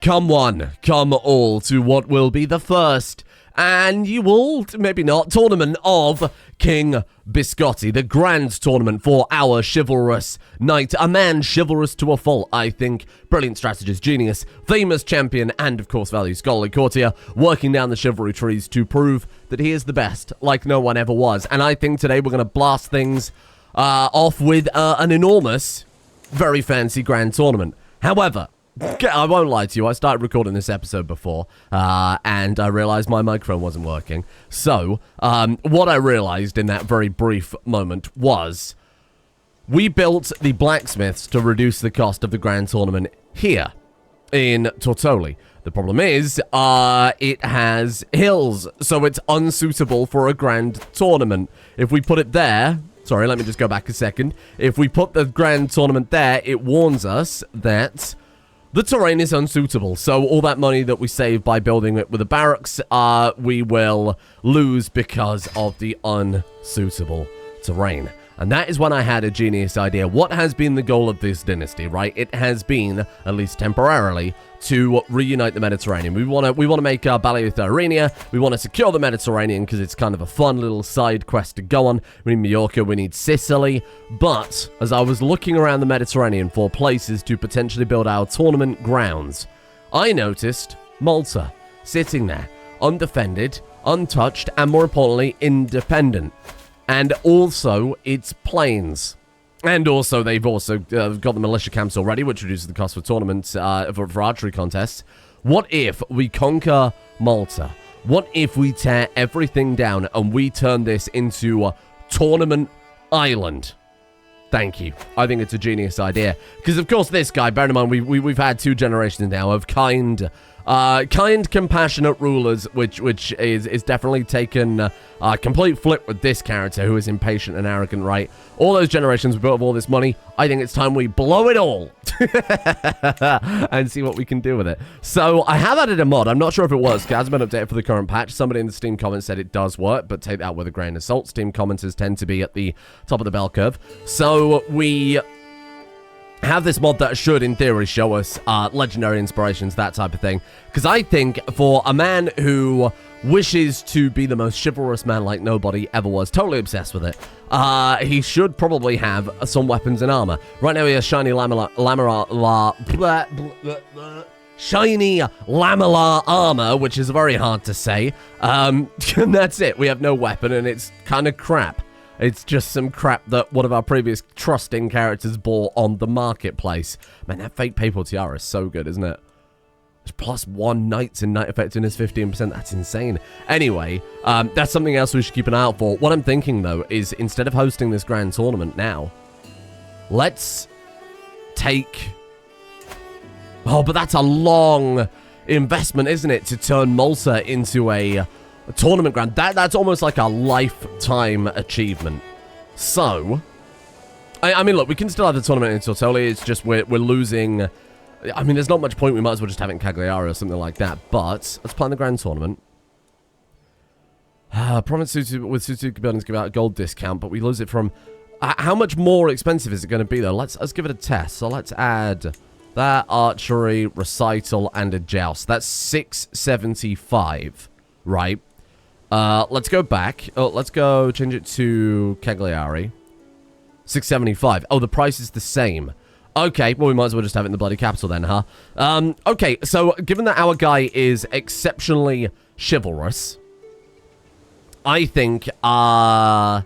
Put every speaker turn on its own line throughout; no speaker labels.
Come one, come all to what will be the first annual, maybe not, tournament of King Biscotti, the grand tournament for our chivalrous knight, a man chivalrous to a fault, I think. Brilliant strategist, genius, famous champion, and of course value scholarly courtier, working down the chivalry trees to prove that he is the best, like no one ever was. And I think today we're going to blast things off with an enormous, very fancy grand tournament. However, I won't lie to you, I started recording this episode before, and I realized my microphone wasn't working. So, what I realized in that very brief moment was, we built the blacksmiths to reduce the cost of the grand tournament here in Tortoli. The problem is, it has hills, so it's unsuitable for a grand tournament. If we put it there, sorry, let me just go back a second. If we put the grand tournament there, it warns us that the terrain is unsuitable, so all that money that we save by building it with the barracks, we will lose because of the unsuitable terrain. And that is when I had a genius idea. What has been the goal of this dynasty, right? It has been, at least temporarily, to reunite the Mediterranean. We want to make Baliothyrenia. We want to secure the Mediterranean because it's kind of a fun little side quest to go on. We need Majorca, we need Sicily. But as I was looking around the Mediterranean for places to potentially build our tournament grounds, I noticed Malta sitting there, undefended, untouched, and more importantly, independent. And also, it's plains. And also, they've also got the militia camps already, which reduces the cost for tournaments, for archery contests. What if we conquer Malta? What if we tear everything down and we turn this into a tournament island? Thank you. I think it's a genius idea. Because, of course, this guy, bear in mind, we've had 2 generations now of kind, compassionate rulers, which is definitely taken a complete flip with this character who is impatient and arrogant, right? All those generations we built up all this money. I think it's time we blow it all and see what we can do with it. So I have added a mod. I'm not sure if it works. It hasn't been updated for the current patch. Somebody in the Steam comments said it does work, but take that with a grain of salt. Steam commenters tend to be at the top of the bell curve. So we have this mod that should, in theory, show us legendary inspirations, that type of thing. Because I think for a man who wishes to be the most chivalrous man like nobody ever was, totally obsessed with it, he should probably have some weapons and armor. Right now he has shiny shiny lamellar armor, which is very hard to say. And that's it. We have no weapon, and it's kind of crap. It's just some crap that one of our previous trusting characters bought on the marketplace. Man, that fake papal tiara is so good, isn't it? It's +1 knights in knight effectiveness, 15%. That's insane. Anyway, that's something else we should keep an eye out for. What I'm thinking, though, is instead of hosting this grand tournament now, let's take... Oh, but that's a long investment, isn't it, to turn Malta into a tournament ground. That's almost like a lifetime achievement. So, I mean, look, we can still have the tournament in Tortoli. It's just we're losing. I mean, there's not much point. We might as well just have it in Cagliari or something like that. But let's plan the grand tournament. Promise with Suzuki buildings give out a gold discount, but we lose it from. How much more expensive is it going to be though? Let's give it a test. So let's add that archery, recital, and a joust. That's 675, right? Let's go back. Oh, let's go change it to Cagliari. 675. Oh, the price is the same. Okay, well, we might as well just have it in the bloody capital then, huh? Okay, so given that our guy is exceptionally chivalrous, I think a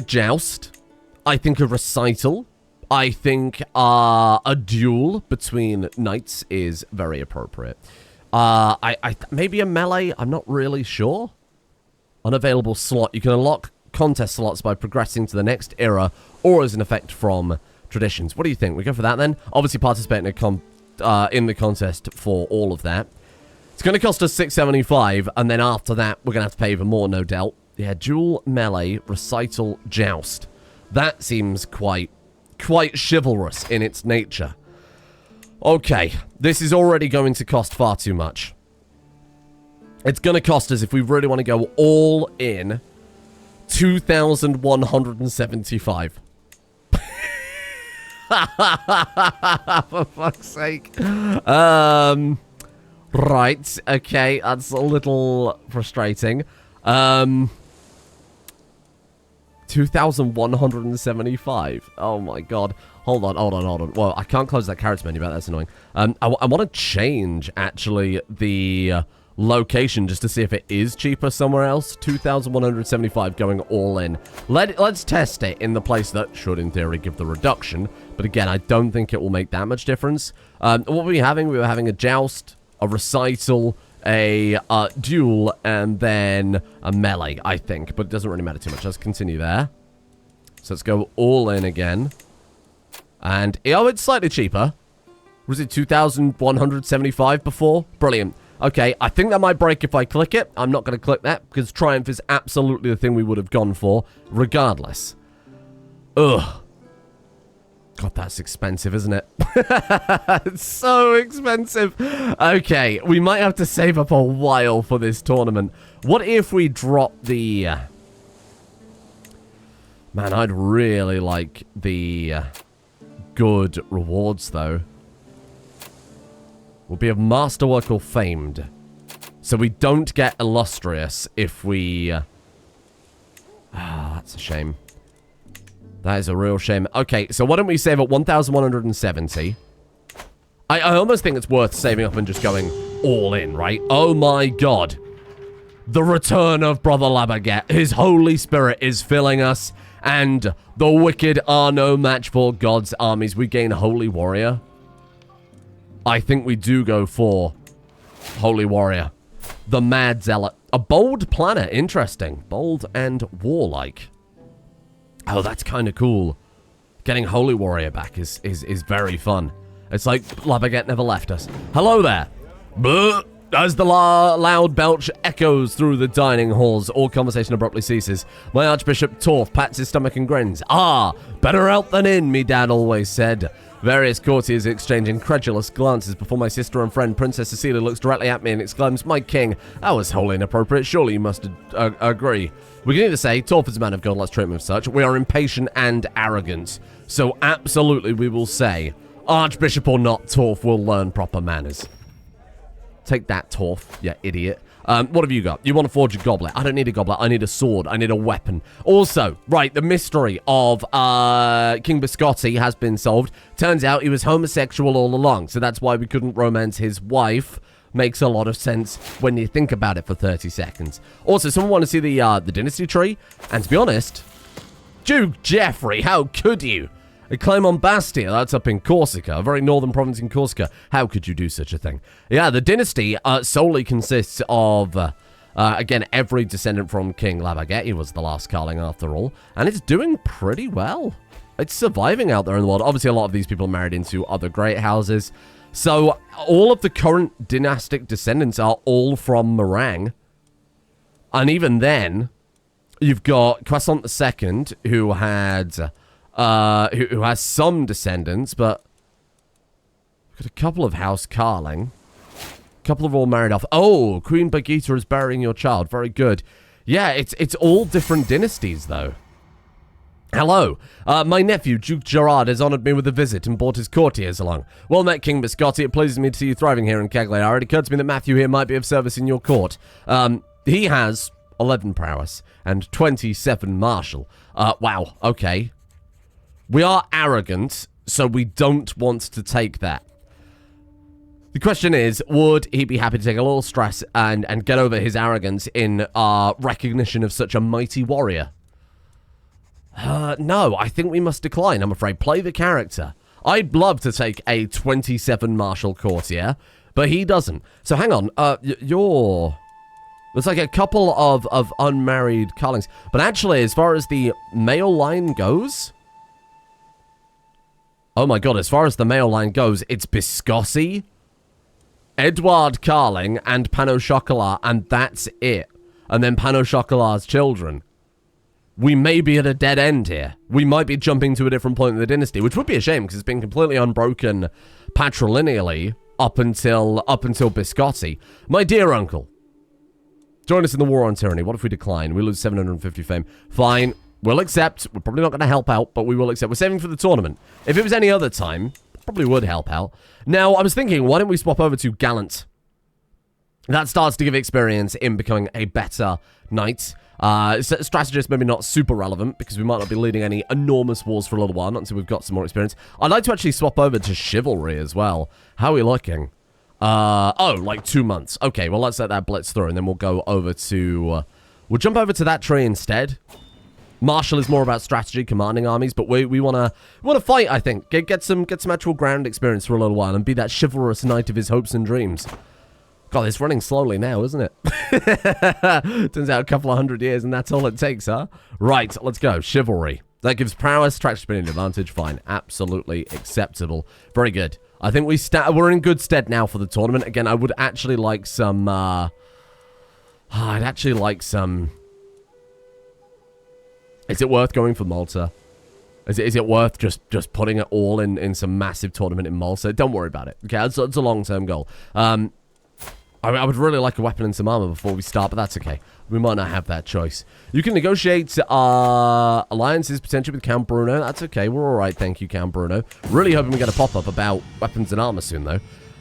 joust, I think a recital, I think a duel between knights is very appropriate. Maybe a melee, I'm not really sure. Unavailable slot. You can unlock contest slots by progressing to the next era or as an effect from traditions. What do you think? We go for that then? Obviously participate in the contest for all of that. It's going to cost us 675, and then after that, we're going to have to pay even more, no doubt. Yeah, duel, melee, recital, joust. That seems quite chivalrous in its nature. Okay, this is already going to cost far too much. It's going to cost us, if we really want to go all in, 2,175. For fuck's sake. Right. Okay. That's a little frustrating. 2,175. Oh my god. Hold on. Well, I can't close that character menu, but that's annoying. I want to change, actually, the location just to see if it is cheaper somewhere else. 2,175 going all in. Let's test it in the place that should, in theory, give the reduction. But again, I don't think it will make that much difference. What were we having? We were having a joust, a recital, a duel, and then a melee, I think. But it doesn't really matter too much. Let's continue there. So let's go all in again. And, oh, it's slightly cheaper. Was it 2,175 before? Brilliant. Okay, I think that might break if I click it. I'm not going to click that, because Triumph is absolutely the thing we would have gone for, regardless. Ugh. God, that's expensive, isn't it? It's so expensive. Okay, we might have to save up a while for this tournament. What if we drop the... Man, I'd really like the good rewards, though. Will be of masterwork or famed. So we don't get illustrious if we... that's a shame. That is a real shame. Okay, so why don't we save at 1,170? I almost think it's worth saving up and just going all in, right? Oh my god. The return of Brother Baguette. His Holy Spirit is filling us. And the wicked are no match for God's armies. We gain Holy Warrior. I think we do go for Holy Warrior. The Mad Zealot. A bold planner. Interesting. Bold and warlike. Oh, that's kind of cool. Getting Holy Warrior back is very fun. It's like Baguette never left us. Hello there. Blah. As the loud belch echoes through the dining halls, all conversation abruptly ceases. My Archbishop Torf pats his stomach and grins. Ah, better out than in, me dad always said. Various courtiers exchange incredulous glances before my sister and friend, Princess Cecilia, looks directly at me and exclaims, "My king, that was wholly inappropriate. Surely you must agree." We can either say, Torf is a man of God, let's treat him as such. We are impatient and arrogant. So absolutely we will say, Archbishop or not, Torf will learn proper manners. Take that, Torf, you idiot. What have you got? You want to forge a goblet? I don't need a goblet. I need a sword. I need a weapon. Also, right, the mystery of King Biscotti has been solved. Turns out he was homosexual all along, so that's why we couldn't romance his wife. Makes a lot of sense when you think about it for 30 seconds. Also, someone want to see the dynasty tree? And to be honest, Duke Geoffrey, how could you? A claim on Bastia, that's up in Corsica, a very northern province in Corsica. How could you do such a thing? Yeah, the dynasty solely consists of, again, every descendant from King Baguette. He was the last Karling after all. And it's doing pretty well. It's surviving out there in the world. Obviously, a lot of these people are married into other great houses. So, all of the current dynastic descendants are all from Meringue. And even then, you've got Croissant II, who had... who has some descendants, but we've got a couple of House Karling. A couple of all married off. Oh, Queen Baguette is burying your child. Very good. Yeah, it's all different dynasties, though. Hello. My nephew, Duke Gerard, has honored me with a visit and brought his courtiers along. Well met, King Biscotti. It pleases me to see you thriving here in Cagliari. It occurred to me that Matthew here might be of service in your court. He has 11 prowess and 27 martial. Wow. Okay. We are arrogant, so we don't want to take that. The question is, would he be happy to take a little stress and get over his arrogance in recognition of such a mighty warrior? No, I think we must decline, I'm afraid. Play the character. I'd love to take a 27 martial courtier, but he doesn't. So hang on, there's like a couple of unmarried Karlings. But actually, as far as the male line goes... Oh my god, as far as the male line goes, it's Biscotti, Edouard Karling, and Panot Chocolat, and that's it. And then Panot Chocolat's children. We may be at a dead end here. We might be jumping to a different point in the dynasty, which would be a shame, because it's been completely unbroken patrilineally up until Biscotti. My dear uncle, join us in the war on tyranny. What if we decline? We lose 750 fame. Fine. We'll accept. We're probably not going to help out, but we will accept. We're saving for the tournament. If it was any other time, probably would help out. Now, I was thinking, why don't we swap over to Gallant? That starts to give experience in becoming a better knight. Strategist maybe not super relevant, because we might not be leading any enormous wars for a little while, not until we've got some more experience. I'd like to actually swap over to Chivalry as well. How are we looking? Oh, like 2 months. Okay, well, let's let that blitz through, and then we'll go over to... we'll jump over to that tree instead. Marshall is more about strategy, commanding armies, but we want to fight, I think. Get some actual ground experience for a little while and be that chivalrous knight of his hopes and dreams. God, it's running slowly now, isn't it? Turns out a couple of 100 years and that's all it takes, huh? Right, let's go. Chivalry. That gives prowess, strategy, spinning advantage. Fine. Absolutely acceptable. Very good. I think we're in good stead now for the tournament. Again, I would actually like some... I'd actually like some... Is it worth going for Malta? Is it worth just putting it all in some massive tournament in Malta? Don't worry about it. Okay, that's a long-term goal. I would really like a weapon and some armor before we start, but that's okay. We might not have that choice. You can negotiate alliances potentially with Count Bruno. That's okay. We're all right, thank you, Count Bruno. Really hoping we get a pop-up about weapons and armor soon, though.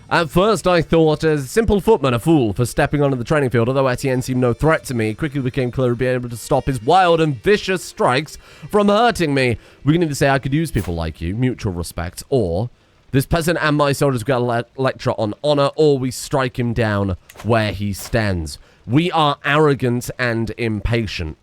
At first, I thought a simple footman a fool for stepping onto the training field. Although Etienne seemed no threat to me, it quickly became clear he'd be able to stop his wild and vicious strikes from hurting me. We can either say I could use people like you, mutual respect, or this peasant and my soldiers get a lecture on honor, or we strike him down where he stands. We are arrogant and impatient.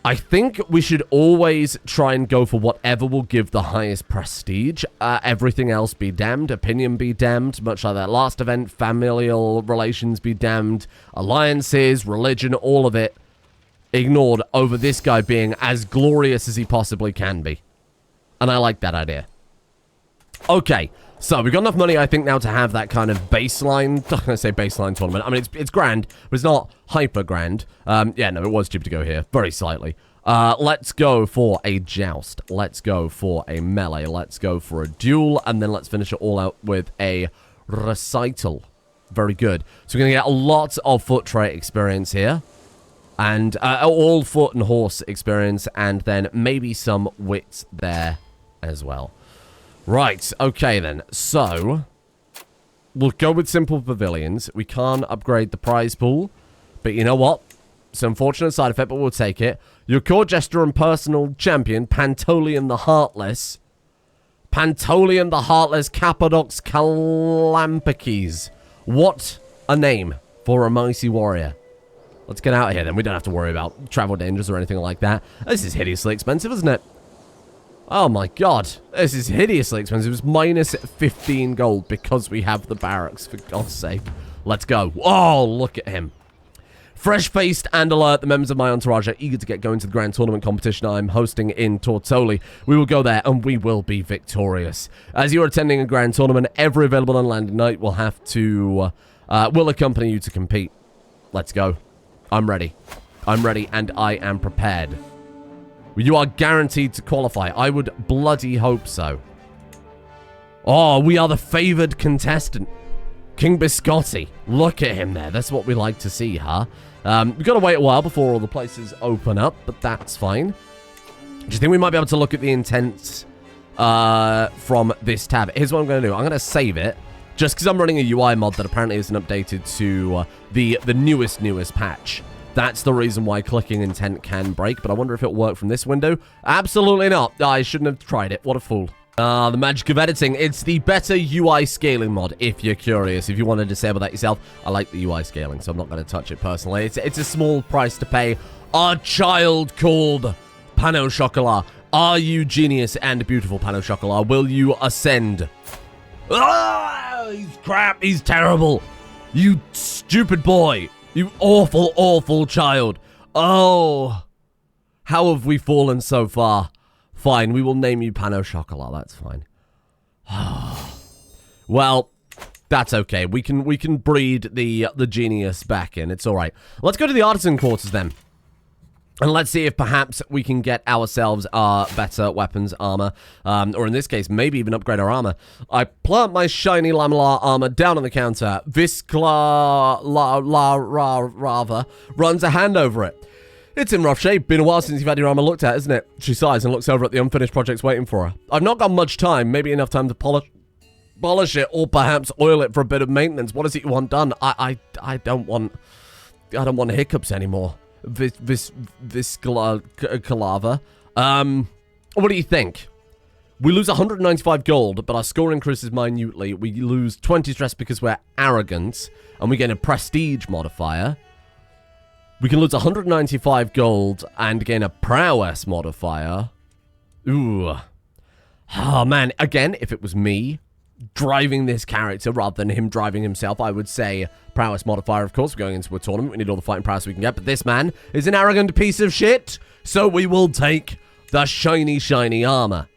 I think we should always try and go for whatever will give the highest prestige. Everything else be damned. Opinion be damned. Much like that last event. Familial relations be damned. Alliances, religion, all of it ignored over this guy being as glorious as he possibly can be. And I like that idea. Okay, so we've got enough money, I think, now to have that kind of baseline... I'm going to say baseline tournament. I mean, it's grand, but it's not hyper grand. Yeah, no, it was cheap to go here. Very slightly. Let's go for a joust. Let's go for a melee. Let's go for a duel. And then let's finish it all out with a recital. Very good. So we're going to get a lot of foot trait experience here. And all foot and horse experience. And then maybe some wit there as well. Right, okay then. So, we'll go with simple pavilions. We can't upgrade the prize pool. But you know what? It's an unfortunate side effect, but we'll take it. Your court jester and personal champion, Pantolian the Heartless. Pantolian the Heartless, Cappadox Calampikes. What a name for a mighty warrior. Let's get out of here then. We don't have to worry about travel dangers or anything like that. This is hideously expensive, isn't it? Oh my god, this is hideously expensive. It's minus 15 gold because we have the barracks, for God's sake. Let's go. Oh, look at him. Fresh-faced and alert, the members of my entourage are eager to get going to the grand tournament competition I'm hosting in Tortoli. We will go there and we will be victorious. As you're attending a grand tournament, every available unlanded knight will have to, will accompany you to compete. Let's go. I'm ready. I'm ready and I am prepared. You are guaranteed to qualify. I would bloody hope so. Oh, we are the favored contestant. King Biscotti. Look at him there. That's what we like to see, huh? We've got to wait a while before all the places open up, but that's fine. Do you think we might be able to look at the intents from this tab? Here's what I'm going to do. I'm going to save it, just because I'm running a UI mod that apparently isn't updated to the newest patch. That's the reason why clicking intent can break, but I wonder if it'll work from this window. Absolutely not. I shouldn't have tried it. What a fool. The magic of editing. It's the better UI scaling mod, if you're curious. If you want to disable that yourself, I like the UI scaling, so I'm not going to touch it personally. It's a small price to pay. A child called Pan au Chocolat. Are you genius and beautiful, Pan au Chocolat? Will you ascend? Ah, he's crap. He's terrible. You stupid boy. You awful, awful child. Oh, how have we fallen so far? Fine, we will name you Pan au Chocolat. That's fine. Well, that's okay. We can breed the genius back in. It's all right. Let's go to the artisan quarters then. And let's see if perhaps we can get ourselves better weapons, armor, or in this case, maybe even upgrade our armor. I plant my shiny lamellar armor down on the counter. Viscla Rava runs a hand over it. It's in rough shape. Been a while since you've had your armor looked at, isn't it? She sighs and looks over at the unfinished projects waiting for her. I've not got much time. Maybe enough time to polish it, or perhaps oil it for a bit of maintenance. What is it you want done? I don't want hiccups anymore. This Kalava. What do you think? We lose 195 gold, but our score increases minutely. We lose 20 stress because we're arrogant, and we gain a prestige modifier. We can lose 195 gold and gain a prowess modifier. Ooh. Oh, man. Again, if it was me driving this character rather than him driving himself, I would say prowess modifier, of course. We're going into a tournament. We need all the fighting prowess we can get. But this man is an arrogant piece of shit. So we will take the shiny, shiny armor.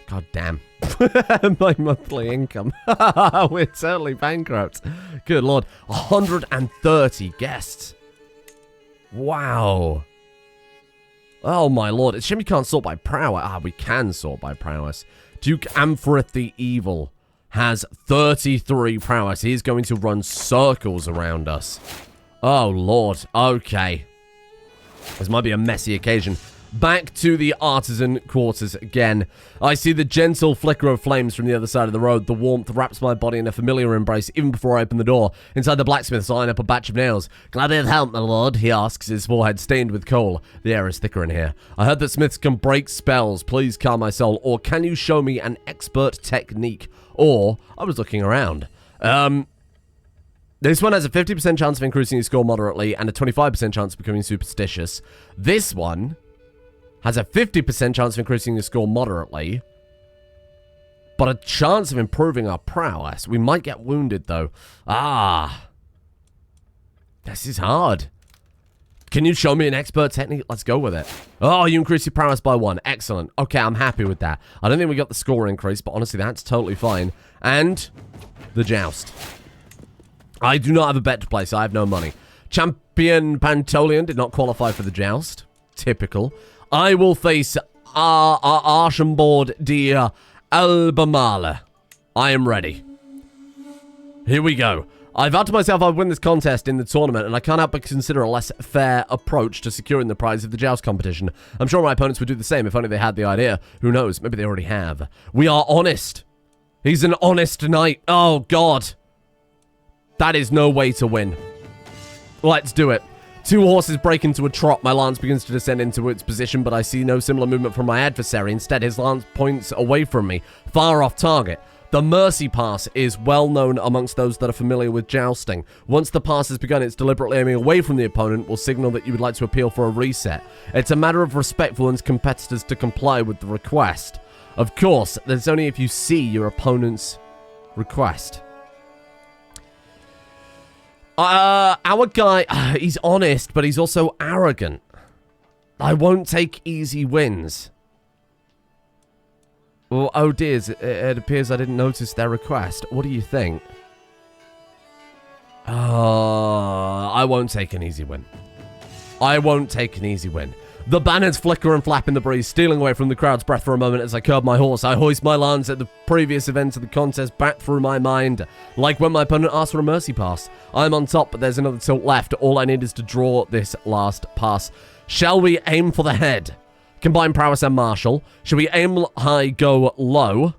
God damn. My monthly income. We're totally bankrupt. Good lord. 130 guests. Wow. Oh my lord. It's a shame you can't sort by prowess. Ah, we can sort by prowess. Duke Ampharith the Evil has 33 prowess. He's going to run circles around us. Oh lord. Okay. This might be a messy occasion. Back to the artisan quarters again. I see the gentle flicker of flames from the other side of the road. The warmth wraps my body in a familiar embrace even before I open the door. Inside the blacksmith's line up a batch of nails. Glad I have helped, my lord, he asks, his forehead stained with coal. The air is thicker in here. I heard that smiths can break spells. Please calm my soul. Or can you show me an expert technique? Or, I was looking around. This one has a 50% chance of increasing your score moderately and a 25% chance of becoming superstitious. This one has a 50% chance of increasing your score moderately, but a chance of improving our prowess. We might get wounded, though. Ah. This is hard. Can you show me an expert technique? Let's go with it. Oh, you increase your prowess by 1. Excellent. Okay, I'm happy with that. I don't think we got the score increase, but honestly, that's totally fine. And the joust. I do not have a bet to place. I have no money. Champion Pantolian did not qualify for the joust. Typical. I will face Archambaud de Albemarle. I am ready. Here we go. I vowed to myself I'd win this contest in the tournament, and I can't help but consider a less fair approach to securing the prize of the joust competition. I'm sure my opponents would do the same if only they had the idea. Who knows? Maybe they already have. We are honest. He's an honest knight. Oh, God. That is no way to win. Let's do it. 2 horses break into a trot. My lance begins to descend into its position, but I see no similar movement from my adversary. Instead, his lance points away from me, far off target. The Mercy Pass is well known amongst those that are familiar with jousting. Once the pass has begun, it's deliberately aiming away from the opponent will signal that you would like to appeal for a reset. It's a matter of respect for one's competitors to comply with the request. Of course, that's only if you see your opponent's request. Our guy, he's honest, but he's also arrogant. I won't take easy wins. Well, oh dear, it appears I didn't notice their request. What do you think? I won't take an easy win. I won't take an easy win. The banners flicker and flap in the breeze, stealing away from the crowd's breath for a moment as I curb my horse. I hoist my lance at the previous events of the contest back through my mind. Like when my opponent asked for a mercy pass. I'm on top, but there's another tilt left. All I need is to draw this last pass. Shall we aim for the head? Combine prowess and martial. Should we aim high, go low?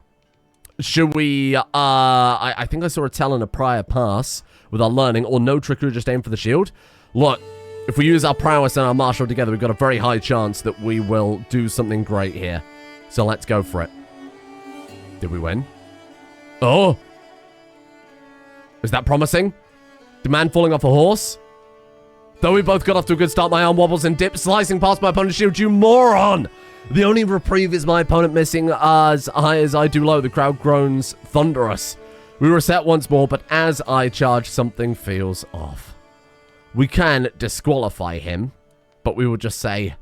Should we, I think I saw a tell in a prior pass with our learning, or no trickery, just aim for the shield. Look. If we use our prowess and our martial together, we've got a very high chance that we will do something great here. So let's go for it. Did we win? Oh! Is that promising? The man falling off a horse? Though we both got off to a good start, my arm wobbles and dips, slicing past my opponent's shield, you moron! The only reprieve is my opponent missing as high as I do low. The crowd groans thunderous. We reset once more, but as I charge, something feels off. We can disqualify him, but we would just say,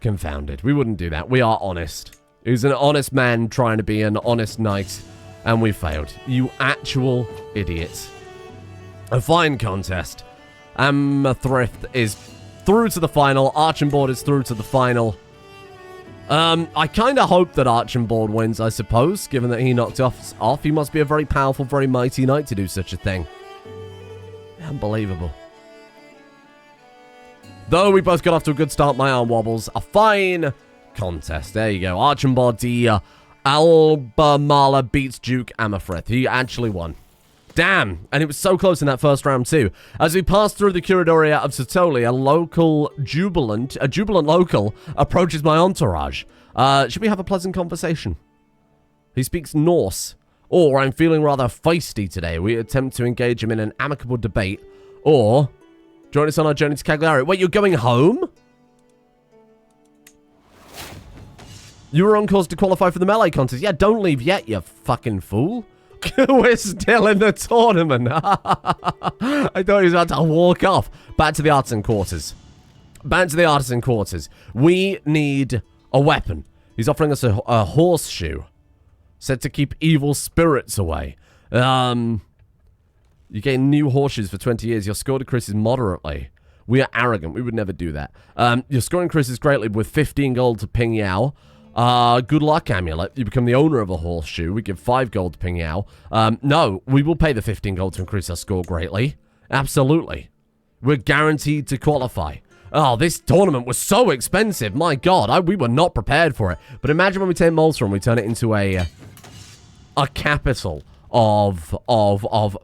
confounded. We wouldn't do that. We are honest. He's an honest man trying to be an honest knight, and we failed. You actual idiots. A fine contest. Amethyst is through to the final. Archambaud is through to the final. I kind of hope that Archambaud wins, I suppose, given that he knocked us off. He must be a very powerful, very mighty knight to do such a thing. Unbelievable. Though we both got off to a good start, my arm wobbles. A fine contest. There you go. Archambault Albemarle beats Duke Amerfrith. He actually won. Damn. And it was so close in that first round, too. As we pass through the Curadoria of Sotoli, a jubilant local approaches my entourage. Should we have a pleasant conversation? He speaks Norse. Or I'm feeling rather feisty today. We attempt to engage him in an amicable debate. Or join us on our journey to Cagliari. Wait, you're going home? You were on course to qualify for the melee contest. Yeah, don't leave yet, you fucking fool. We're still in the tournament. I thought he was about to walk off. Back to the artisan quarters. Back to the artisan quarters. We need a weapon. He's offering us a horseshoe. Said to keep evil spirits away. You gain new horseshoes for 20 years. Your score decreases moderately. We are arrogant. We would never do that. Your score increases greatly with 15 gold to Ping Yao. Good luck amulet. You become the owner of a horseshoe. We give 5 gold to Ping Yao. No, we will pay the 15 gold to increase our score greatly. Absolutely. We're guaranteed to qualify. Oh, this tournament was so expensive. My God, we were not prepared for it. But imagine when we take Malta and we turn it into a capital of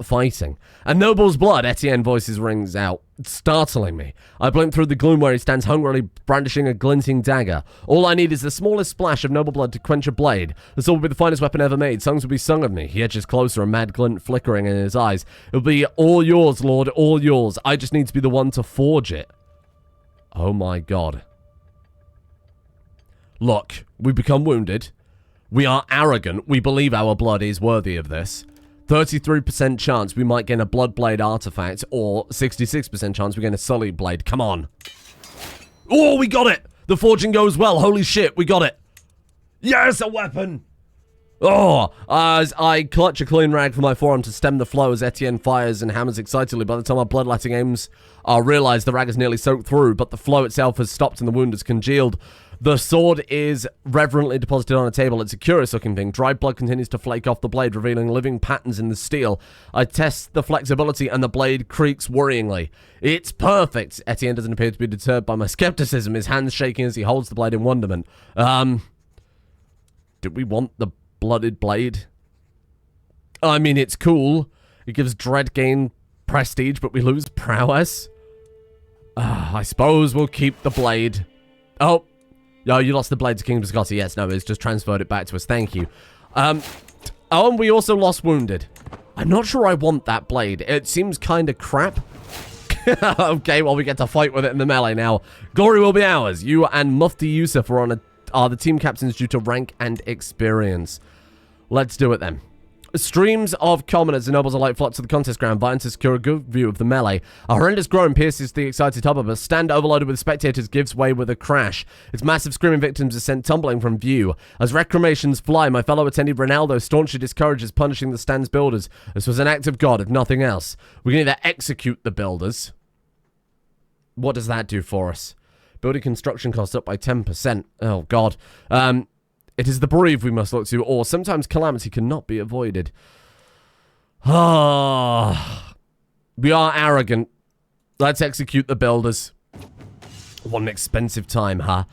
fighting. A noble's blood, Etienne voices rings out, startling me. I blink through the gloom where he stands hungrily brandishing a glinting dagger. All I need is the smallest splash of noble blood to quench a blade. The sword will be the finest weapon ever made. Songs will be sung of me. He edges closer, a mad glint flickering in his eyes. It'll be all yours, Lord, all yours. I just need to be the one to forge it. Oh my God. Look, we become wounded. We are arrogant. We believe our blood is worthy of this. 33% chance we might gain a blood blade artifact, or 66% chance we gain a sully blade. Come on. Oh, we got it. The forging goes well. Holy shit, we got it. Yes, a weapon. Oh, as I clutch a clean rag for my forearm to stem the flow as Etienne fires and hammers excitedly. By the time our bloodletting aims are realized, the rag is nearly soaked through, but the flow itself has stopped and the wound has congealed. The sword is reverently deposited on a table. It's a curious-looking thing. Dried blood continues to flake off the blade, revealing living patterns in the steel. I test the flexibility, and the blade creaks worryingly. It's perfect. Etienne doesn't appear to be deterred by my skepticism, his hands shaking as he holds the blade in wonderment. Did we want the blooded blade? I mean, it's cool. It gives dread gain prestige, but we lose prowess. I suppose we'll keep the blade. Oh, you lost the blade to King Biscotti. Yes, no, it's just transferred it back to us. Thank you. Oh, and we also lost wounded. I'm not sure I want that blade. It seems kind of crap. Okay, well, we get to fight with it in the melee now. Glory will be ours. You and Mufti Yusuf are the team captains due to rank and experience. Let's do it then. Streams of commoners and nobles alike flock to the contest ground, vying to secure a good view of the melee. A horrendous groan pierces the excited hubbub. A stand overloaded with spectators gives way with a crash. Its massive screaming victims are sent tumbling from view. As recriminations fly, my fellow attendee Ronaldo staunchly discourages punishing the stand's builders. This was an act of God, if nothing else. We can either execute the builders. What does that do for us? Building construction costs up by 10%. Oh, God. It is the bereaved we must look to, or sometimes calamity cannot be avoided. Ah, we are arrogant. Let's execute the builders. What an expensive time, huh?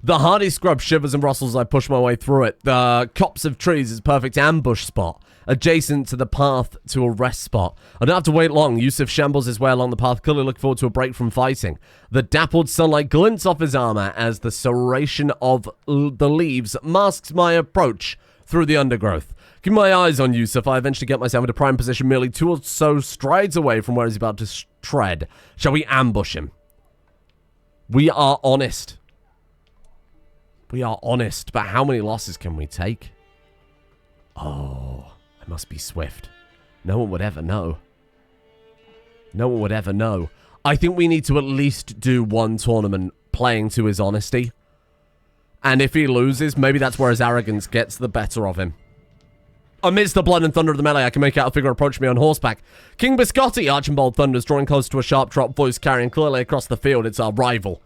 The hardy scrub shivers and rustles as I push my way through it. The copse of trees is a perfect ambush spot, adjacent to the path to a rest spot. I don't have to wait long. Yusuf shambles his way along the path, clearly looking forward to a break from fighting. The dappled sunlight glints off his armor as the serration of the leaves masks my approach through the undergrowth. Keeping my eyes on Yusuf, I eventually get myself into prime position merely 2 or so strides away from where he's about to tread. Shall we ambush him? We are honest. We are honest, but how many losses can we take? Oh, I must be swift. No one would ever know. No one would ever know. I think we need to at least do one tournament playing to his honesty. And if he loses, maybe that's where his arrogance gets the better of him. Amidst the blood and thunder of the melee, I can make out a figure approach me on horseback. King Biscotti, Archibald thunders, drawing close to a sharp drop, voice carrying clearly across the field. It's our rival.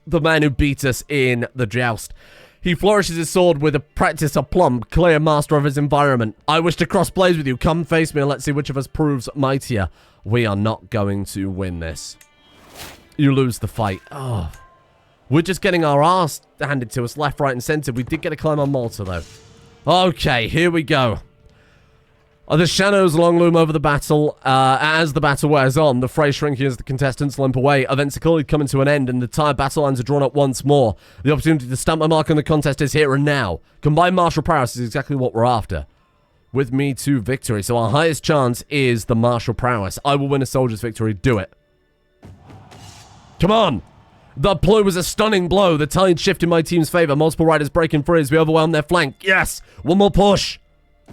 The man who beat us in the joust. He flourishes his sword with a practice aplomb, clear master of his environment. I wish to cross blades with you. Come face me and let's see which of us proves mightier. We are not going to win this. you lose the fight. Oh. We're just getting our ass handed to us left, right, and center. We did get a climb on Malta, though. Okay, here we go. The shadows long loom over the battle. As the battle wears on, the fray shrinking as the contestants limp away. Events are clearly coming to an end, and the tired battle lines are drawn up once more. The opportunity to stamp my mark on the contest is here and now. Combined martial prowess is exactly what we're after. With me to victory. So our highest chance is the martial prowess. I will win a soldier's victory. Do it. Come on! The blow was a stunning blow. The tide shift in my team's favor. Multiple riders breaking free as we overwhelm their flank. Yes! One more push.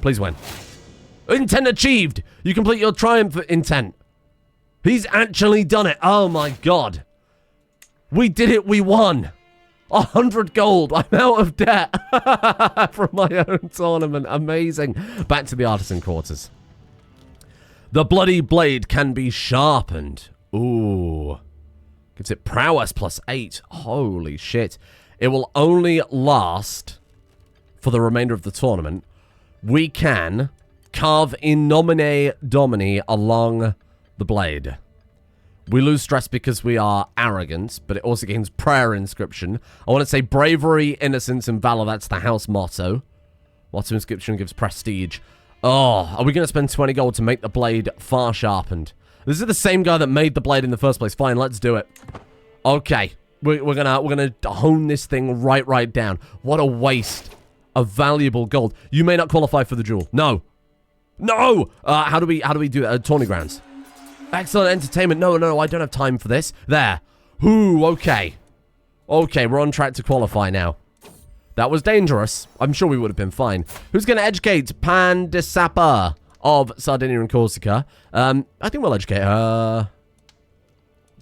Please win. Intent achieved. You complete your triumph intent. He's actually done it. Oh my god. We did it. We won. 100 gold. I'm out of debt from my own tournament. Amazing. Back to the artisan quarters. The bloody blade can be sharpened. Ooh. Gives it prowess +8. Holy shit. It will only last for the remainder of the tournament. We can carve in nomine domini along the blade. We lose stress because we are arrogant, but it also gains prayer inscription. I want to say bravery, innocence, and valor. That's the house motto. Motto inscription gives prestige. Oh, are we going to spend 20 gold to make the blade far sharpened? This is the same guy that made the blade in the first place. Fine, let's do it. Okay, we're gonna hone this thing right down. What a waste of valuable gold. You may not qualify for the duel. No. No! How do we do that? Tourney grounds. Excellent entertainment. No, I don't have time for this. There. Ooh, okay. Okay, we're on track to qualify now. That was dangerous. I'm sure we would have been fine. Who's going to educate Pandisapa of Sardinia and Corsica? I think we'll educate her.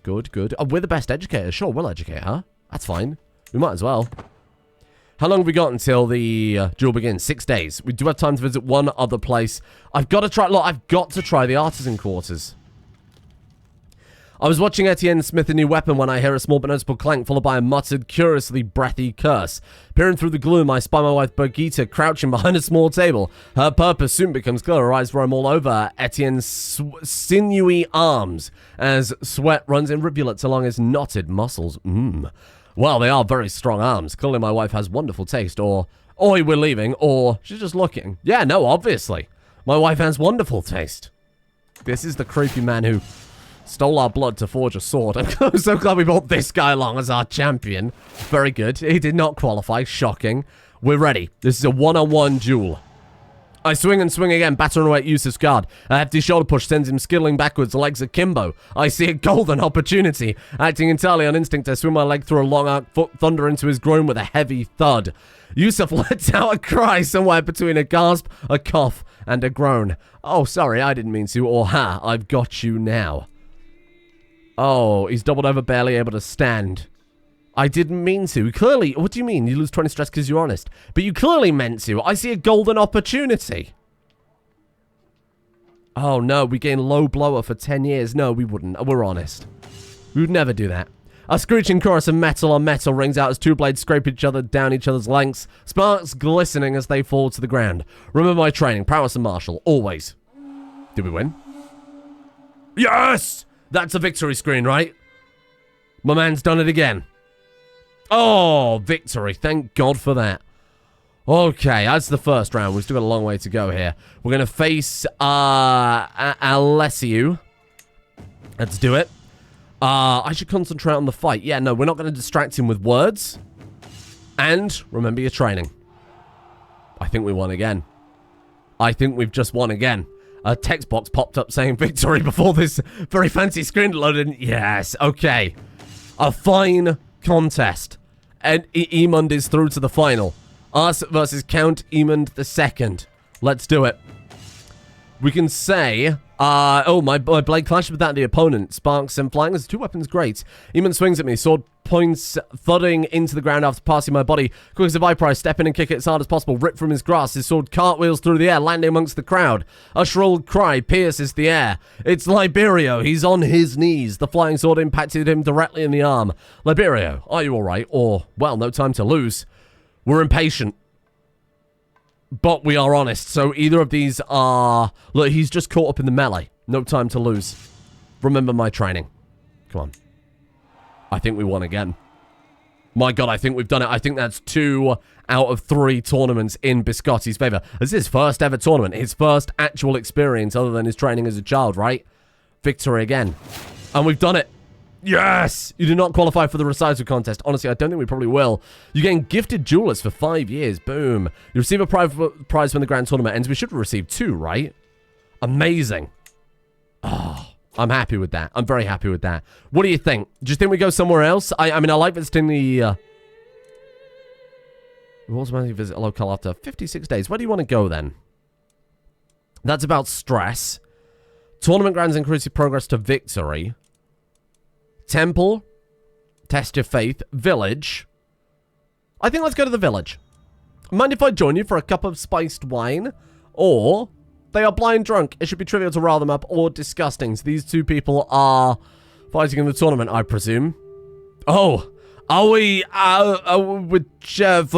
Good. Oh, we're the best educators. Sure, we'll educate her. That's fine. We might as well. How long have we got until the duel begins? 6 days. We do have time to visit one other place. I've got to try... Look, I've got to try the artisan quarters. I was watching Etienne smith a new weapon when I hear a small but noticeable clank followed by a muttered, curiously breathy curse. Peering through the gloom, I spy my wife Baguette crouching behind a small table. Her purpose soon becomes clear. Her eyes roam all over Etienne's sinewy arms as sweat runs in rivulets along his knotted muscles. Well, they are very strong arms. Clearly my wife has wonderful taste, or we're leaving, or she's just looking. Yeah, no, obviously. My wife has wonderful taste. This is the creepy man who stole our blood to forge a sword. I'm so glad we brought this guy along as our champion. Very good. He did not qualify. Shocking. We're ready. This is a one-on-one duel. I swing and swing again, battering away at Yusuf's guard. A hefty shoulder push sends him skidding backwards, legs akimbo. I see a golden opportunity. Acting entirely on instinct, I swing my leg through a long arc foot thunder into his groin with a heavy thud. Yusuf lets out a cry somewhere between a gasp, a cough, and a groan. Oh, sorry, I didn't mean to. Or ha, I've got you now. Oh, he's doubled over, barely able to stand. I didn't mean to. Clearly, what do you mean? You lose 20 stress because you're honest. But you clearly meant to. I see a golden opportunity. Oh, no, we gain low blower for 10 years. No, we wouldn't. We're honest. We would never do that. A screeching chorus of metal on metal rings out as two blades scrape each other down each other's lengths, sparks glistening as they fall to the ground. Remember my training, prowess and martial, always. Did we win? Yes! That's a victory screen, right? My man's done it again. Oh, victory. Thank God for that. Okay, that's the first round. We've still got a long way to go here. We're going to face Alessiu. Let's do it. I should concentrate on the fight. Yeah, no, we're not going to distract him with words. And remember your training. I think we won again. I think we've just won again. A text box popped up saying victory before this very fancy screen loaded. Yes, okay. A fine contest. And Emund is through to the final. Us versus Count Emund II. Let's do it. We can say, my blade clashes with that of the opponent. Sparks and flying. There's two weapons, great. Emund swings at me, sword points thudding into the ground after passing my body. Quick as a viper, I step in and kick it as hard as possible. Rip from his grasp, his sword cartwheels through the air, landing amongst the crowd. A shrill cry pierces the air. It's Liberio. He's on his knees. The flying sword impacted him directly in the arm. Liberio, are you alright? Or, well, no time to lose. We're impatient. But we are honest, so either of these are... Look, he's just caught up in the melee. No time to lose. Remember my training. Come on. I think we won again. My God, I think we've done it. I think that's 2 out of 3 tournaments in Biscotti's favor. This is his first ever tournament. His first actual experience other than his training as a child, right? Victory again. And we've done it. Yes! You do not qualify for the recital contest. Honestly, I don't think we probably will. You're getting gifted jewelers for 5 years. Boom. You receive a prize when the grand tournament ends. We should receive 2, right? Amazing. Oh, I'm happy with that. I'm very happy with that. What do you think? Do you think we go somewhere else? I mean, I like visiting the... We automatically visit a locale after 56 days. Where do you want to go, then? That's about stress. Tournament grants increase your progress to victory. Temple. Test your faith. Village. I think let's go to the village. Mind if I join you for a cup of spiced wine? Or... They are blind drunk. It should be trivial to rile them up or disgusting. So these 2 people are fighting in the tournament, I presume. Oh, are we for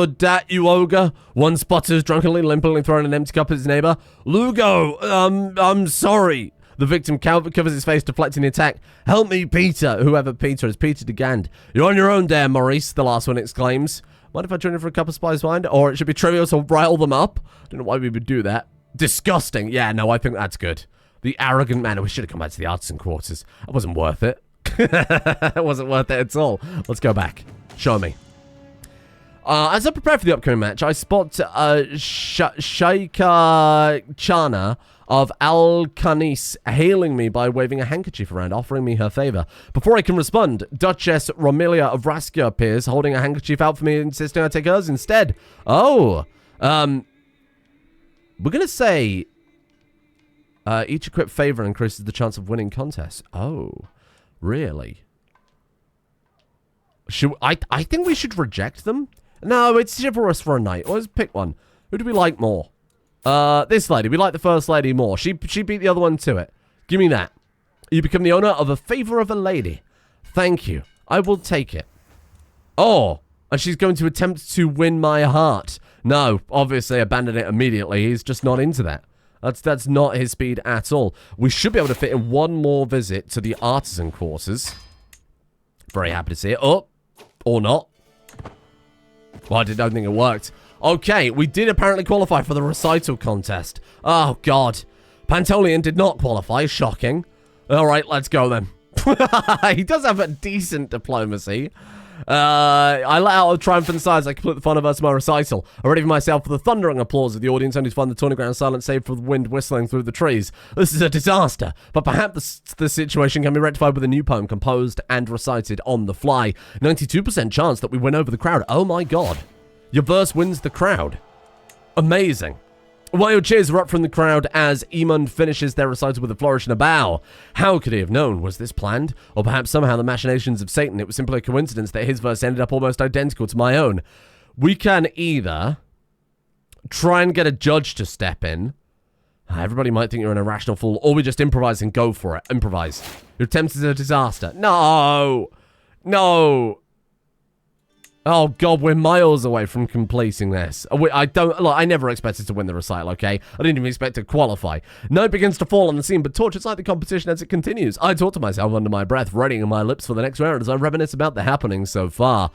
that, you ogre? One spotter is drunkenly, limpingly throwing an empty cup at his neighbor. Lugo, I'm sorry. The victim covers his face, deflecting the attack. Help me, Peter. Whoever Peter is, Peter DeGand. You're on your own there, Maurice, the last one exclaims. Mind if I join you for a cup of spiced wine? Or it should be trivial to rile them up. I don't know why we would do that. Disgusting. Yeah, no, I think that's good. The arrogant man. We should have come back to the artisan quarters. That wasn't worth it. It wasn't worth it at all. Let's go back. Show me. As I prepare for the upcoming match, I spot Shaika Chana of Al-Khanis hailing me by waving a handkerchief around, offering me her favor. Before I can respond, Duchess Romelia of Raskia appears, holding a handkerchief out for me, insisting I take hers instead. Oh, we're going to say each equipped favor increases the chance of winning contests. Oh, really? I think we should reject them. No, it's chivalrous for a night. Let's pick one. Who do we like more? This lady. We like the first lady more. She beat the other one to it. Give me that. You become the owner of a favor of a lady. Thank you. I will take it. Oh, and she's going to attempt to win my heart. No, obviously abandon it immediately. He's just not into that. That's not his speed at all. We should be able to fit in one more visit to the artisan quarters. Very happy to see it. Oh, or not. Well, I don't think it worked. Okay, we did apparently qualify for the recital contest. Oh, God. Pantolian did not qualify. Shocking. All right, let's go then. He does have a decent diplomacy. I let out a triumphant sigh as I complete the fun of my recital. I ready for myself for the thundering applause of the audience, only to find the tourney ground silent save for the wind whistling through the trees. This is a disaster, but perhaps the situation can be rectified with a new poem composed and recited on the fly. 92% chance that we win over the crowd. Oh my God. Your verse wins the crowd. Amazing. Wild cheers erupt from the crowd as Emund finishes their recital with a flourish and a bow. How could he have known? Was this planned? Or perhaps somehow the machinations of Satan, it was simply a coincidence that his verse ended up almost identical to my own. We can either try and get a judge to step in. Everybody might think you're an irrational fool, or we just improvise and go for it. Improvise. Your attempt is a disaster. No! No! Oh, God, we're miles away from completing this. I never expected to win the recital, okay? I didn't even expect to qualify. Night begins to fall on the scene, but torches light the competition as it continues. I talk to myself under my breath, readying my lips for the next round as I reminisce about the happenings so far.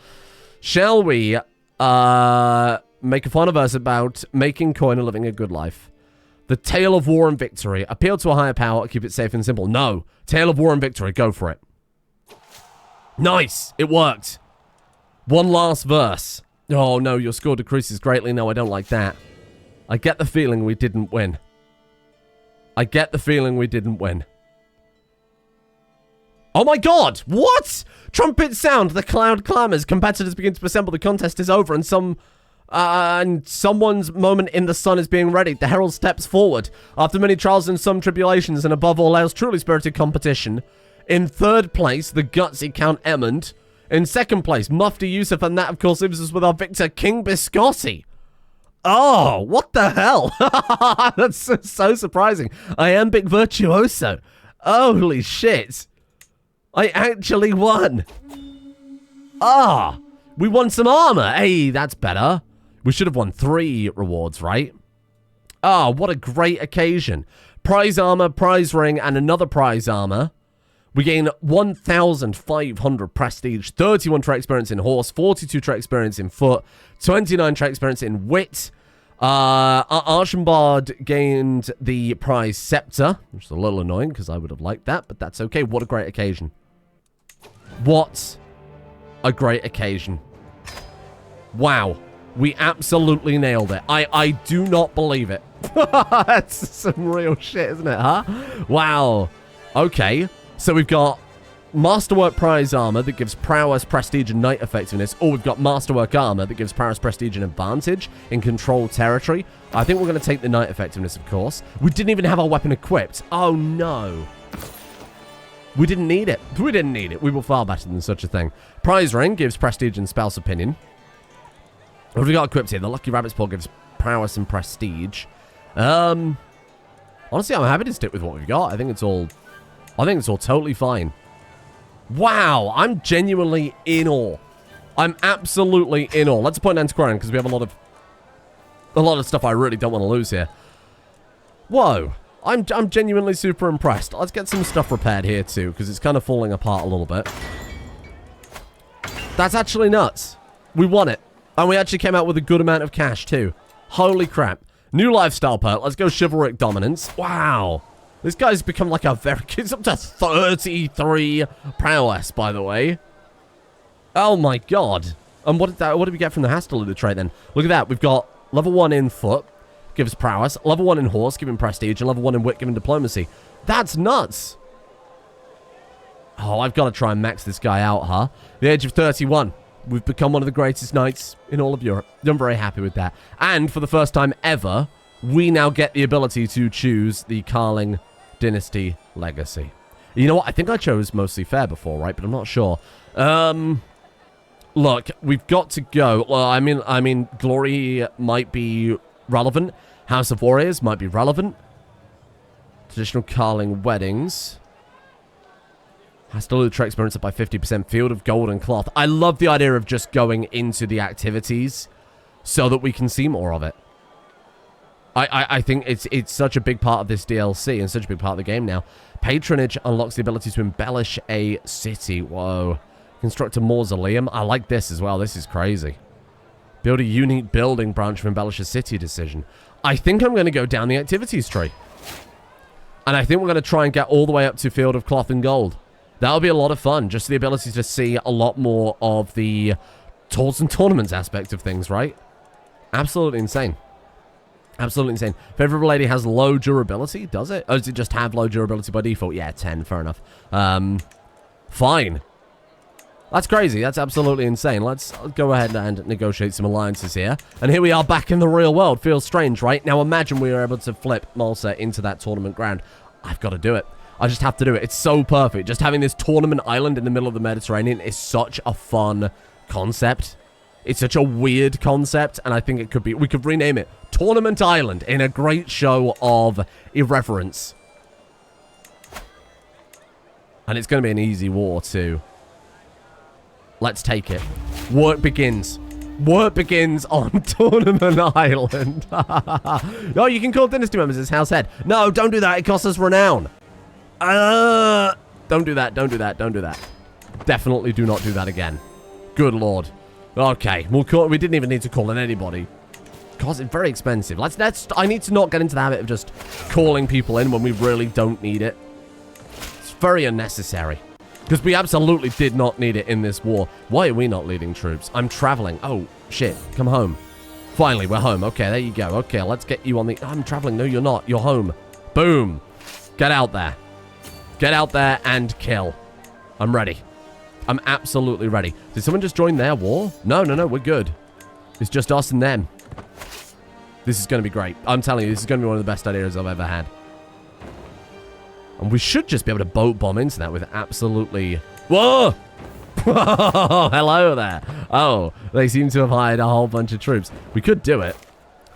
Shall we, make a fun verse about making coin and living a good life? The tale of war and victory. Appeal to a higher power, keep it safe and simple. No. Tale of war and victory, go for it. Nice! It worked. One last verse. Oh, no, your score decreases greatly. No, I don't like that. I get the feeling we didn't win. I get the feeling we didn't win. Oh, my God. What? Trumpets sound. The cloud clamors. Competitors begin to assemble. The contest is over, and someone's moment in the sun is being readied. The herald steps forward. After many trials and some tribulations, and above all else, truly spirited competition. In third place, the gutsy Count Emond. In second place, Mufti Yusuf, and that, of course, leaves us with our victor, King Biscotti. Oh, what the hell? That's so surprising. Iambic virtuoso. Holy shit. I actually won. Ah, we won some armor. Hey, that's better. We should have won 3 rewards, right? Ah, what a great occasion. Prize armor, prize ring, and another prize armor. We gain 1,500 prestige, 31 trait experience in horse, 42 trait experience in foot, 29 trait experience in wit. Archenbard gained the prize scepter, which is a little annoying because I would have liked that, but that's okay. What a great occasion. What a great occasion. Wow. We absolutely nailed it. I do not believe it. That's some real shit, isn't it, huh? Wow. Okay. So we've got Masterwork Prize Armor that gives Prowess, Prestige, and Knight Effectiveness. Or we've got Masterwork Armor that gives Prowess, Prestige, and Advantage in controlled territory. I think we're going to take the Knight Effectiveness, of course. We didn't even have our weapon equipped. Oh, no. We didn't need it. We didn't need it. We were far better than such a thing. Prize Ring gives Prestige and Spouse Opinion. What have we got equipped here? The Lucky Rabbit's Paw gives Prowess and Prestige. Honestly, I'm happy to stick with what we've got. I think it's all totally fine. Wow, I'm genuinely in awe. I'm absolutely in awe. Let's appoint Antiquarian because we have a lot of stuff I really don't want to lose here. Whoa, I'm genuinely super impressed. Let's get some stuff repaired here too because it's kind of falling apart a little bit. That's actually nuts. We won it. And we actually came out with a good amount of cash too. Holy crap. New lifestyle perk. Let's go Chivalric Dominance. Wow. This guy's become like a very... He's up to 33 prowess, by the way. Oh my god. And what did we get from the Hastelooter trait then? Look at that. We've got level 1 in foot. Gives prowess. Level 1 in horse, giving prestige. And level 1 in wit, giving diplomacy. That's nuts. Oh, I've got to try and max this guy out, huh? The age of 31. We've become one of the greatest knights in all of Europe. I'm very happy with that. And for the first time ever, we now get the ability to choose the Karling Dynasty Legacy. You know what? I think I chose mostly fair before, right? But I'm not sure. Look, we've got to go. Well, I mean, Glory might be relevant. House of Warriors might be relevant. Traditional Karling Weddings. Has to lose trait experience up by 50%. Field of Gold and Cloth. I love the idea of just going into the activities so that we can see more of it. I think it's such a big part of this DLC and such a big part of the game now. Patronage unlocks the ability to embellish a city. Whoa. Construct a mausoleum. I like this as well. This is crazy. Build a unique building branch for embellish a city decision. I think I'm going to go down the activities tree. And I think we're going to try and get all the way up to Field of Cloth and Gold. That'll be a lot of fun. Just the ability to see a lot more of the tours and tournaments aspect of things, right? Absolutely insane. Absolutely insane. Favorable Lady has low durability, does it? Or does it just have low durability by default? Yeah, 10, fair enough. Fine. That's crazy. That's absolutely insane. Let's go ahead and negotiate some alliances here. And here we are back in the real world. Feels strange, right? Now imagine we were able to flip Malsa into that tournament ground. I've got to do it. I just have to do it. It's so perfect. Just having this tournament island in the middle of the Mediterranean is such a fun concept. It's such a weird concept, and I think it could be... We could rename it Tournament Island in a great show of irreverence. And it's going to be an easy war, too. Let's take it. Work begins. Work begins on Tournament Island. Oh, you can call Dynasty members as House Head. No, don't do that. It costs us renown. Don't do that. Don't do that. Don't do that. Definitely do not do that again. Good lord. Okay, we didn't even need to call in anybody. Because it's very expensive. I need to not get into the habit of just calling people in when we really don't need it. It's very unnecessary. Because we absolutely did not need it in this war. Why are we not leading troops? I'm traveling. Oh, shit. Come home. Finally, we're home. Okay, there you go. Okay, let's get you on the... I'm traveling. No, you're not. You're home. Boom. Get out there. Get out there and kill. I'm ready. I'm absolutely ready. Did someone just join their war? No, no, no. We're good. It's just us and them. This is going to be great. I'm telling you, this is going to be one of the best ideas I've ever had. And we should just be able to boat bomb into that with absolutely... Whoa! Hello there. Oh, they seem to have hired a whole bunch of troops. We could do it.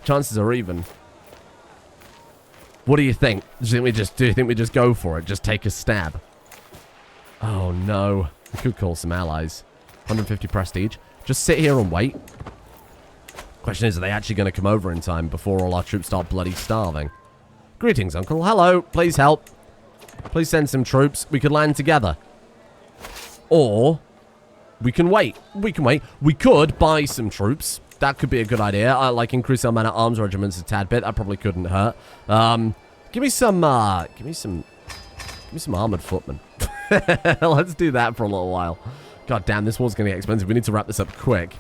Chances are even. What do you think? Do you think we just go for it? Just take a stab? Oh, no. We could call some allies. 150 prestige. Just sit here and wait. Question is, are they actually going to come over in time before all our troops start bloody starving? Greetings, Uncle. Hello. Please help. Please send some troops. We could land together. Or we can wait. We can wait. We could buy some troops. That could be a good idea. I like increase our man-at-arms regiments a tad bit. That probably couldn't hurt. Give me some armored footmen. Let's do that for a little while. God damn, this war's going to get expensive. We need to wrap this up quick.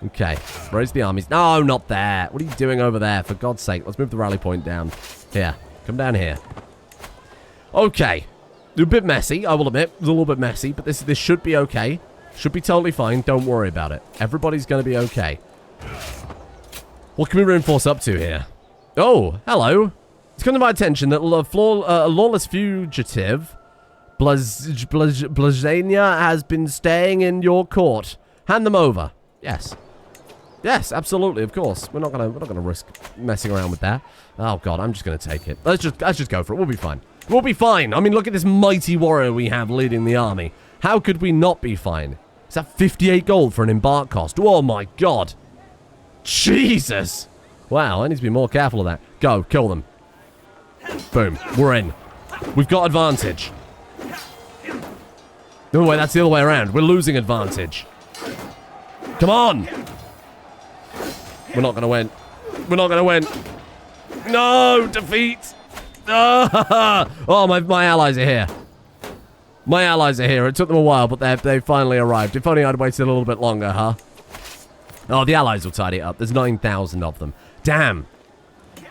Okay, raise the armies. No, not there. What are you doing over there? For God's sake, let's move the rally point down. Here, come down here. Okay, a bit messy, I will admit. It was a little bit messy, but this should be okay. Should be totally fine. Don't worry about it. Everybody's going to be okay. What can we reinforce up to here? Oh, hello. It's come to my attention that a lawless fugitive, Blazania, has been staying in your court. Hand them over. Yes. Yes, absolutely, of course. We're not gonna risk messing around with that. Oh god, I'm just gonna take it. Let's just go for it. We'll be fine. We'll be fine. I mean, look at this mighty warrior we have leading the army. How could we not be fine? Is that 58 gold for an embark cost? Oh my god. Jesus. Wow, I need to be more careful of that. Go, kill them. Boom. We're in. We've got advantage. No, wait, that's the other way around. We're losing advantage. Come on. We're not going to win. We're not going to win. No, defeat. Oh, my allies are here. My allies are here. It took them a while, but they finally arrived. If only I'd waited a little bit longer, huh? Oh, the allies will tidy it up. There's 9,000 of them. Damn.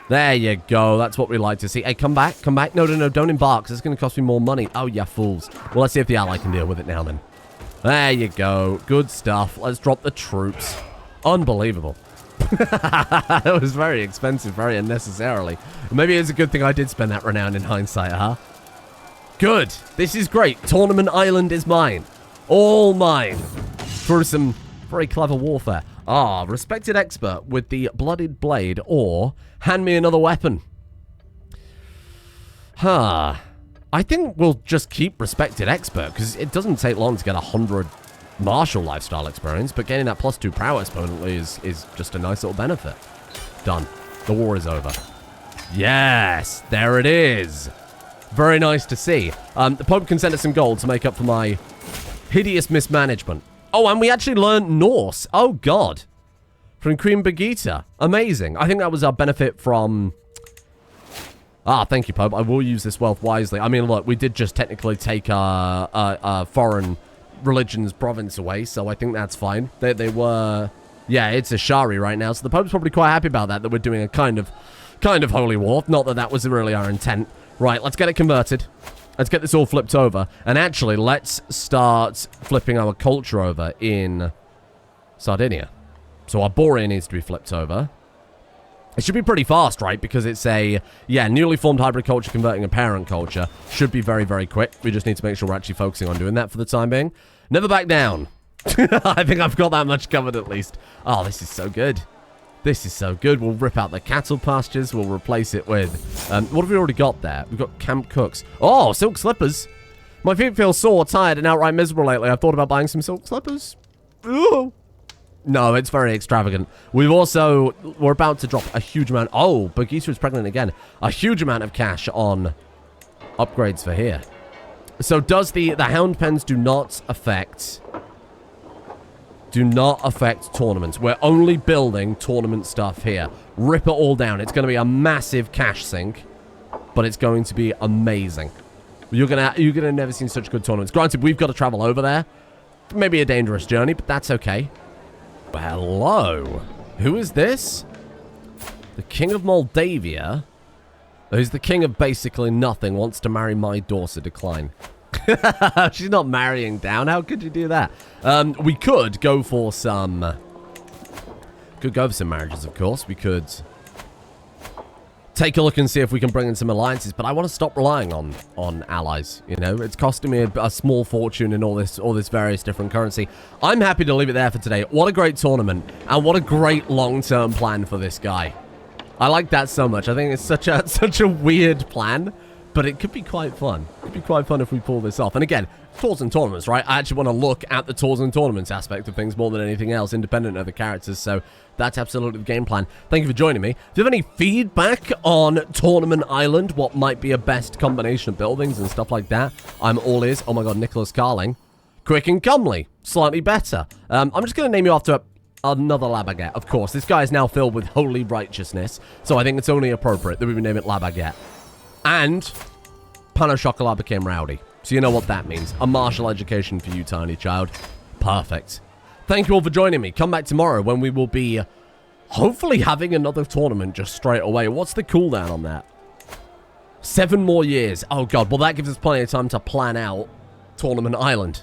There you go. That's what we like to see. Hey, come back. Come back. No, no, no. Don't embark, because it's going to cost me more money. Oh, yeah, fools. Well, let's see if the ally can deal with it now, then. There you go. Good stuff. Let's drop the troops. Unbelievable. It was very expensive, very unnecessarily. Maybe it's a good thing I did spend that renown in hindsight, huh? Good. This is great. Tournament Island is mine. All mine. For some very clever warfare. Ah, respected expert with the blooded blade, or hand me another weapon. Huh. I think we'll just keep respected expert, because it doesn't take long to get 100 martial lifestyle experience, but getting that +2 prowess permanently is just a nice little benefit. Done. The war is over. Yes, there it is. Very nice to see. The Pope can send us some gold to make up for my hideous mismanagement. Oh, and we actually learned Norse. Oh, God. From Queen Baguette. Amazing. I think that was our benefit from... Ah, thank you, Pope. I will use this wealth wisely. I mean, look, we did just technically take our foreign religion's province away, so I think that's fine. They were... Yeah, it's a Shari right now, so the Pope's probably quite happy about that we're doing a kind of holy war. Not that that was really our intent. Right, let's get it converted. Let's get this all flipped over. And actually, let's start flipping our culture over in Sardinia. So our Borea needs to be flipped over. It should be pretty fast, right? Because it's a, yeah, newly formed hybrid culture converting a parent culture. Should be very, very quick. We just need to make sure we're actually focusing on doing that for the time being. Never back down. I think I've got that much covered at least. Oh, this is so good. This is so good. We'll rip out the cattle pastures. We'll replace it with... what have we already got there? We've got camp cooks. Oh, silk slippers. My feet feel sore, tired, and outright miserable lately. I've thought about buying some silk slippers. Ooh. No, it's very extravagant. We're about to drop a huge amount... Oh, Baguette is pregnant again. A huge amount of cash on upgrades for here. So does the hound pens do not affect tournaments. We're only building tournament stuff here. Rip it all down. It's going to be a massive cash sink, but it's going to be amazing. You're gonna never seen such good tournaments. Granted, we've got to travel over there. Maybe a dangerous journey, but that's okay. Hello. Who is this? The King of Moldavia, who's the king of basically nothing, wants to marry my daughter. Decline. She's not marrying down. How could you do that? We could go for some... marriages, of course. We could take a look and see if we can bring in some alliances, but I want to stop relying on allies. You know, it's costing me a small fortune in all this various different currency. I'm happy to leave it there for today. What a great tournament, and what a great long-term plan for this guy. I like that so much. I think it's such a weird plan, but it could be quite fun. It could be quite fun if we pull this off. And again, tours and tournaments, right? I actually want to look at the tours and tournaments aspect of things more than anything else, independent of the characters, so that's absolutely the game plan. Thank you for joining me. Do you have any feedback on Tournament Island? What might be a best combination of buildings and stuff like that? I'm all ears. Oh my god, Nicholas Karling. Quick and comely. Slightly better. I'm just going to name you after another La Baguette. Of course, this guy is now filled with holy righteousness, so I think it's only appropriate that we would name it La Baguette. And Pan au Chocolat became rowdy. So you know what that means. A martial education for you, tiny child. Perfect. Thank you all for joining me. Come back tomorrow when we will be hopefully having another tournament just straight away. What's the cooldown on that? 7 more years. Oh god, well that gives us plenty of time to plan out Tournament Island.